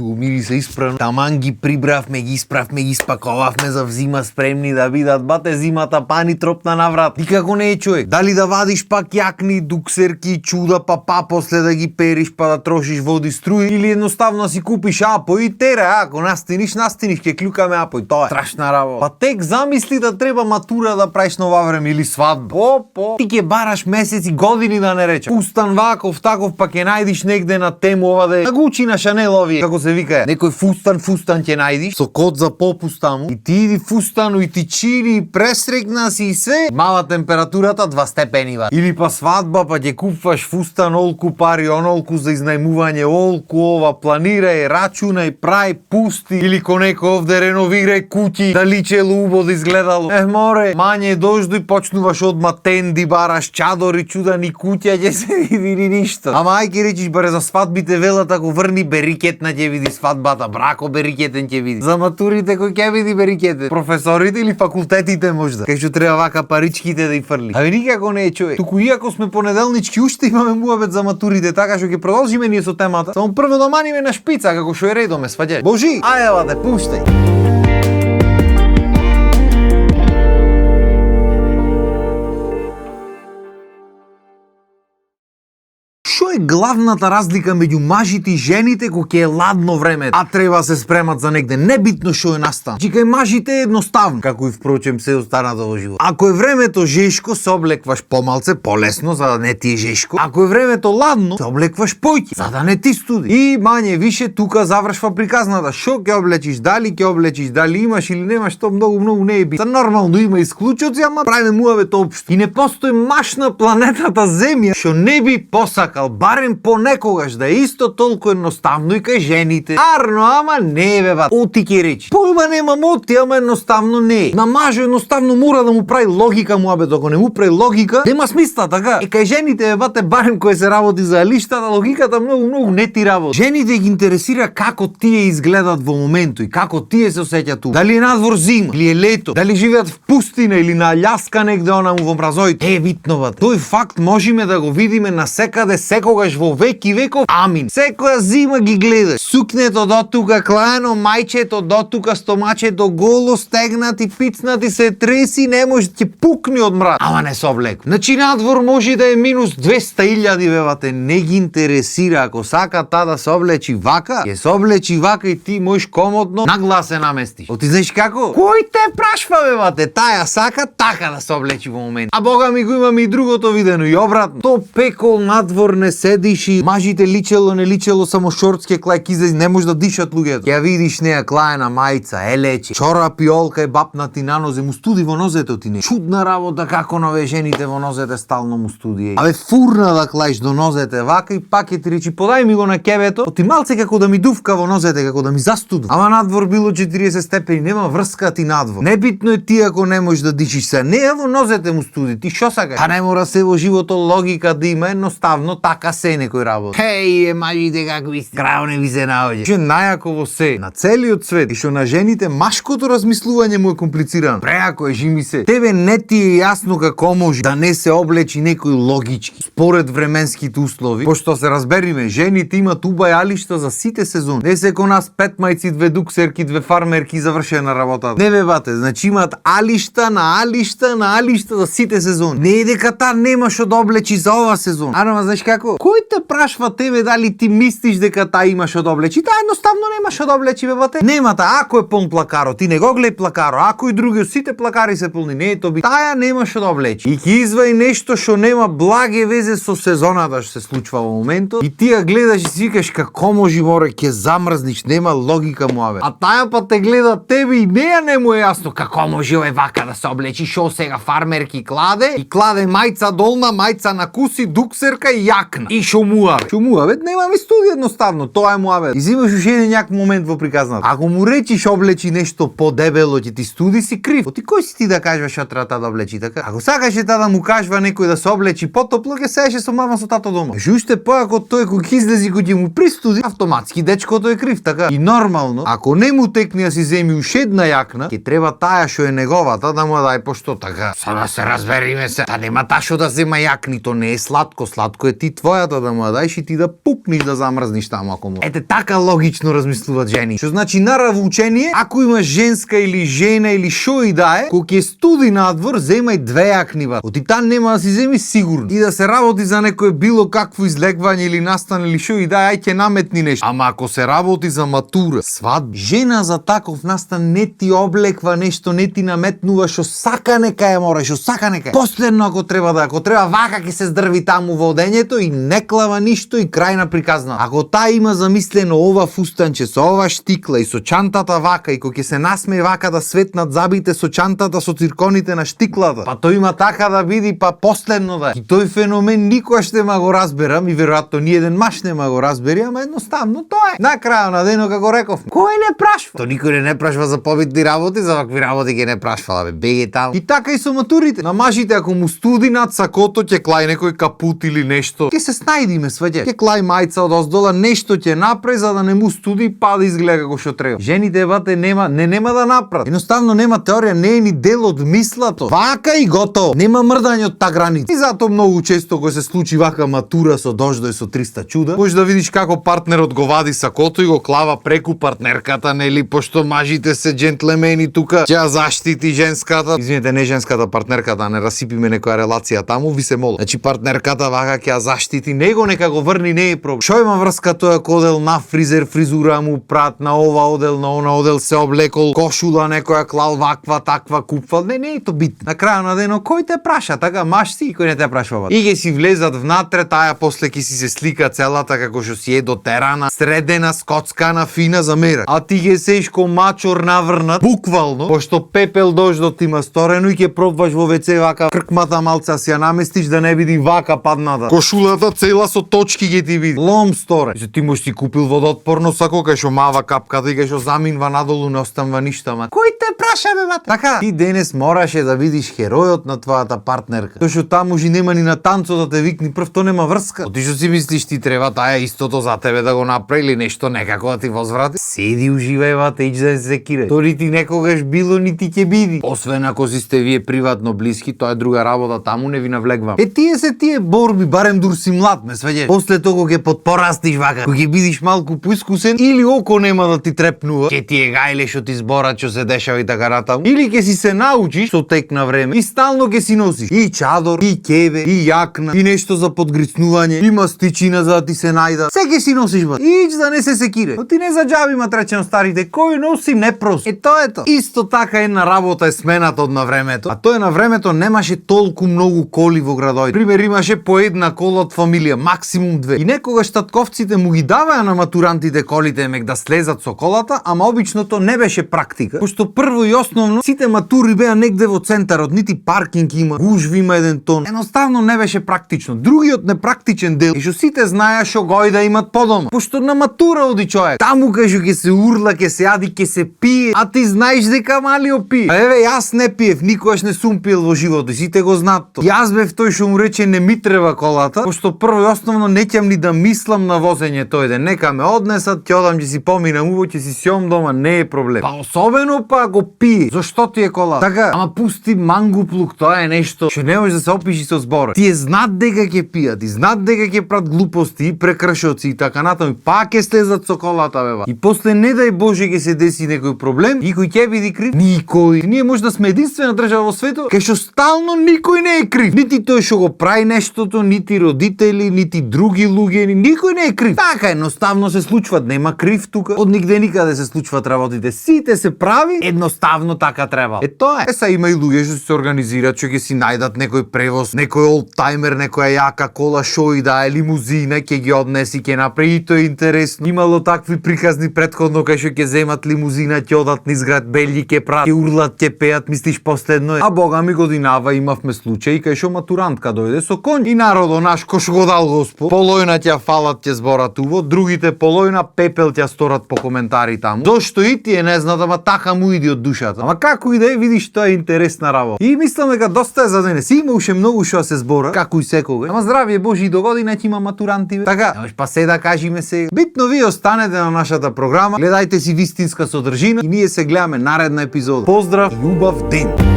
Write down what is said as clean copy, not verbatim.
мириса исправно. Таман ги прибравме, ги исправме, ги испаковавме за взима спремни да видат. Бате, зимата пани тропна на врат. Никако не е човек. Дали да вадиш пак јакни, дуксерки, чуда, па после да ги периш, па да трошиш води струи, или едноставно си купиш апо и тера, ако настиниш, ќе клюкаме апо и тоа е страшна работа. Па тек замисли да треба матура да правиш на ова време или свадба. Ти ќе бараш месеци, години да не речам. Фустан ваков, таков, па ќе најдиш негде на тему ова да го учи на Шанелови, како се вика, некој фустан ќе најдиш со код за попуст таму и ти иди фустану и ти чири, пресрекна си и све. Мала температурата 2 степени ва. Или па свадба, па ќе купуваш фустан, олку пари, онолку за изнајмување, олку ова, планирај, рачунај, прај, пусти, или ко некој овде реновирај куќи, да личело убаво да изгледало. Море, мање дождо и почнуваш одма тенди, бараш чадори, чудани куќа, ќе се види ни ништо. Ама ај ке речиш баре за свадбите велат, ако врни берикетна ќе види свадбата, брако берикетен ќе види. За матурите кој ќе види берикетен? Професорите или факултетите можда? Кај што треба вака паричките да и фрли. Абе никако не е човек. Туку иако сме понеделнички уште имаме муабет за матурите, така што ќе продолжиме ние со темата. Само прво да маниме на шпица како што е редоме, сваѓај. Божи, ајде бате, пуштај. Што е главната разлика меѓу мажите и жените кога ќе е ладно време, а треба се спремат за негде? Небитно што е настан. Кај мажите е едноставно, како и впрочем се останато во живот. Ако е времето жешко, се облекваш помалце, полесно, за да не ти е жешко. Ако е времето ладно, се облекваш појќе, за да не ти студи. И мање више тука завршва приказната. Што ќе облечиш, дали имаш или немаш, тоа многу не е битно. Нормално има исклучоци, ама правиме муавет општо. И не постои маш на планетата Земја што не би посакал барем понекогаш да е исто толку едноставно и кај жените. Арно, ама не бе бат. Оти ќе речи. Појма нема моти, ама едноставно не е. На мажо едноставно мора да му прави логика муабет, ако не му прави логика, нема смисла, така? Кај жените бе бате барем кој се работи за лиштата, логиката многу не ти работи. Жените ги интересира како тие изгледат во моментот и како тие се осеќаат тука. Дали е надвор зима, или е лето, дали живеат в пустина или на Аљаска негде онаму во мразоите. Е битно бат. Тој факт можеме да го видиме насекаде, секогаш во веки веков. Амин. Секоја зима ги гледаш. Сукнето до тука клано, мајчето до тука, стомачето голо, стегнати, пицнати, се треси, не може ќе пукни од мраз. Ама не се облеку. Значи надвор може да е минус 200.000 бевате, не ги интересира. Ако сака та да се облечи вака, ќе се облечи вака и ти можеш комодно наглас се наместиш. Оти знаеш како? Кој те прашва бевате? Таја сака така да се облечи во момент. А бога ми го имаме и другото видено и обратно. То пекол надвор не седиш и мажите личело не личело, само шортски клај излез, не може да дишат луѓето. Ја видиш неа клаена мајца, елече, чорапи, олка и бапнати на нозе, му студи во нозете ти не. Чудна работа како нове жените во нозете стално му студи. Абе фурна да клаиш до нозете вака и пак ќе ти речи подај ми го на кебето, ти малце како да ми дувка во нозете, како да ми застуди. Ама надвор било 40 степени, нема врска ти надвор. Небитно е ти ако не можеш да дишиш се. Не во нозете му студи. Ти шо сакаш? Па не мора се во животот логика да има, едноставно така се некој работа. Хеј, мажите какви сте. Крао не ви се наоѓа. Што најако во се, на целиот свет, и што на жените машкото размислување му е комплицирано. Преако е, жими се. Тебе не ти е јасно како може да не се облечи некој логички според временските услови, пошто се разбериме, жените имат убајалишта за сите сезони. Не се ко нас 5 мајци, 2 дуксерки, 2 фармерки завршена работата. Не бе бате, значи имат алишта на алишта за сите сезони. Не е дека та нема што да облечи за ова сезон. Ама знаеш како? Кој те прашва тебе дали ти мислиш дека та има што да облечи? Та едноставно нема што да облечи бе бате. Немата, ако е пон плакаро, ти не го гледај плакаро, ако и други сите плакари се полни, не е то би. Таја нема што да облечи. И ќе изваи нешто што нема благе везе со сезоната што се случува во моментот. И ти ја гледаш и си викаш како може море ќе замрзниш, нема логика муабе. А таја па те гледа тебе и неја не му е јасно како може овој вака да се облечи, шо сега фармерки кладе и кладе мајца долна, мајца на куси, дуксерка и јакна. И шо муабе. Шо муабе, нема ми студи едноставно, тоа е муабе. Изимаш уште еден јак момент во приказната. Ако му речиш облечи нешто подебело ќе ти студи, си крив. Ти кој си ти да кажеш што треба да облечи така? Ако сакаше та да му кажува некој да се облечи потопло, ќе седеше со мама со тато дома. Уште поако тој кој ќе излези кој ќе му пристуди, автоматски дечкото е крив, така? И нормално, ако не му текне да си земи уште една јакна, ќе треба таја што е неговата да му дај пошто така. Са да се разбериме се. Та нема та што да зема јакни, то не е сладко, сладко е ти твоја својата да му ја даеш и ти да пукниш да замрзниш таму ако може. Ете така логично размислуваат жени. Што значи наравно учение, ако имаш женска или жена или шо и да е, кога ќе студи надвор, земај 2 јакни бат. Од титан нема да си земи сигурно. И да се работи за некое било какво излегвање или настан или шо и да е, ај ќе наметни нешто. Ама ако се работи за матура, свадба, жена за таков настан не ти облеква нешто, не ти наметнува што сака нека ја мора, што сака нека. Последно ако треба вака ќе се здрви таму во одењето и не клава ништо и крај на приказна. Ако таа има замислено ова фустанче со ова штикла и со чантата вака и кога ќе се насмее вака да светнат забите со чантата со цирконите на штиклата, па тој има така да биде, па последно да е. И тој феномен никош нема го разберам и веројатно ни еден маш нема го разбери, ама едноставно тоа е. На крајот на денот како реков, кој не прашва? То никој не прашва за побитни работи, за вакви работи ќе не прашва, бе, беге таму. И така и со матурите. На мажите ако му студи над сакото, ќе клај некој капут или нешто. Ќе се снајдиме сваѓа. Ќе клај мајца од оздола, нешто ќе направи за да не му студи, па да изгледа како што треба. Жените бате нема да направат. Едноставно нема теорија, не е ни дел од мислато. Вака и готово. Нема мрдање од та граница. И затоа многу често кога се случи вака матура со дождој со 300 чуда, можеш да видиш како партнерот го вади сакото и го клава преку партнерката, нели, пошто мажите се џентлемени тука, ќе ја заштити женската. Извинете, не женската, партнерката, не расипиме некоја релација таму, ви се молам. Значи партнерката вака ќе ја заштити него, нека го врни, не е проблем. Шо има врска тоа ако одел на фризер, фризура му прат, на ова одел, на она одел, се облекол, кошула некоја клал ваква, таква купвал. Не е то бит. На крајот на денот кој те праша, така маш си и кој не те прашува. И ќе си влезат внатре, таа после ќе си се слика целата како што си е дотерана, средена, скоцкана, фина за мерак. А ти ќе сеиш ко мачор наврнат, буквално, пошто пепел дождот има сторено и ќе пробваш во веце вака кркмата малца си ја наместиш да не биде вака падната. Кошулата цела со точки ќе ти биде. Лом сторе. Што ти можеш си купил водоотпорно сако кај што мава капката и кај што заминва надолу, не останува ништо, ама кој те праша бе бат? Така, ти денес мораше да видиш херојот на твојата партнерка. Тоа што таму жи нема ни на танцо да те викни прв, то нема врска. Ти што си мислиш ти треба таа истото за тебе да го направи или нешто некако да ти возврати? Седи уживај бате, ич да се секире. То ни ти некогаш било ни ти ќе биде. Освен ако си сте вие приватно блиски, тоа е друга работа, таму не ви навлегвам. Тие борби, барем дур си млад, ме сваѓаш. После тоа ќе подпорастиш вака, кога ќе бидиш малку поискусен или око нема да ти трепнува, ќе ти е гајле што ти зборат што се дешава и така натаму. Или ќе си се научиш со тек на време и стално ќе си носиш и чадор, и кебе, и јакна, и нешто за подгрицнување, и мастичина за да ти се најда. Се ќе си носиш бат. Ич да не се секире. Но ти не за џаби ма речем старите, кој носи не проси. Тоа е тоа. Исто така една работа е смената од на времето. А тоа на времето немаше толку многу коли во градоите. Пример имаше по една кола од фамилија, максимум 2. И некогаш татковците му ги даваја на матурантите колите мек да слезат со колата, ама обично тоа не беше практика, пошто прво и основно сите матури беа негде во центарот, нити паркинг има, гужви има еден тон. Едноставно не беше практично. Другиот непрактичен дел е што сите знаеа што гој да имат по дома. Пошто на матура оди човек. Таму кај што ќе се урла, ќе се јади, ќе се пие, а ти знаеш дека малио пие. Еве јас не пиев, никогаш не сум пиел во животот, сите го знаат тоа. Јас бев тој што му рече не ми треба колата, пошто прво и основно не ќам ни да мислам на возење тој ден. Нека ме однесат, ќе одам, ќе си поминам убаво, ќе си сјом дома, не е проблем. Па особено па го пие. Зошто ти е кола? Така, ама пусти мангуплук, тоа е нешто што не може да се опиши со збор. Тие знаат дека ќе пијат, и знаат дека ќе прат глупости и прекршоци и така натаму, па ќе слезат со колата бева. И после не дај Боже ќе се деси некој проблем, и кој ќе биде крив? Никој. Ние може да сме единствена држава во светот кај што стално никој не е крив. Нити тој што го прави нештото, нити родители, нити други луѓе, никој не е крив. Така едноставно се случват, нема крив тука. Од нигде никаде се случват работите. Сите се прави, едноставно така треба. Тоа е. Са има и луѓе што се организираат, што ќе си најдат некој превоз, некој олдтаймер, некоја јака кола, шо и да е лимузина, ќе ги однеси, ќе направи, и тоа е интересно. Имало такви приказни претходно кај што ќе земат лимузина, ќе одат низ град Белји, ќе прават, ќе урлат, ќе пеат, мислиш последно е. А бога ми годинава имавме случаи кај што матурантка дојде со конј и народо наш кој го дал Господ, полојна ќе фалат, ќе зборат уво, другите полојна пепел ќе сторат по коментари таму. Зошто и тие не знаат, ама така му иди од душата. Ама како и да е, видиш, тоа е интересна работа. И мислам дека доста е за денес. Има уште многу што се збора, како и секогаш. Ама здравје Божи и до година ќе има матуранти. Така, па се да кажиме се. Битно вие останете на нашата програма, гледајте си вистинска содржина и ние се гледаме наредна епизода. Поздрав и убав ден.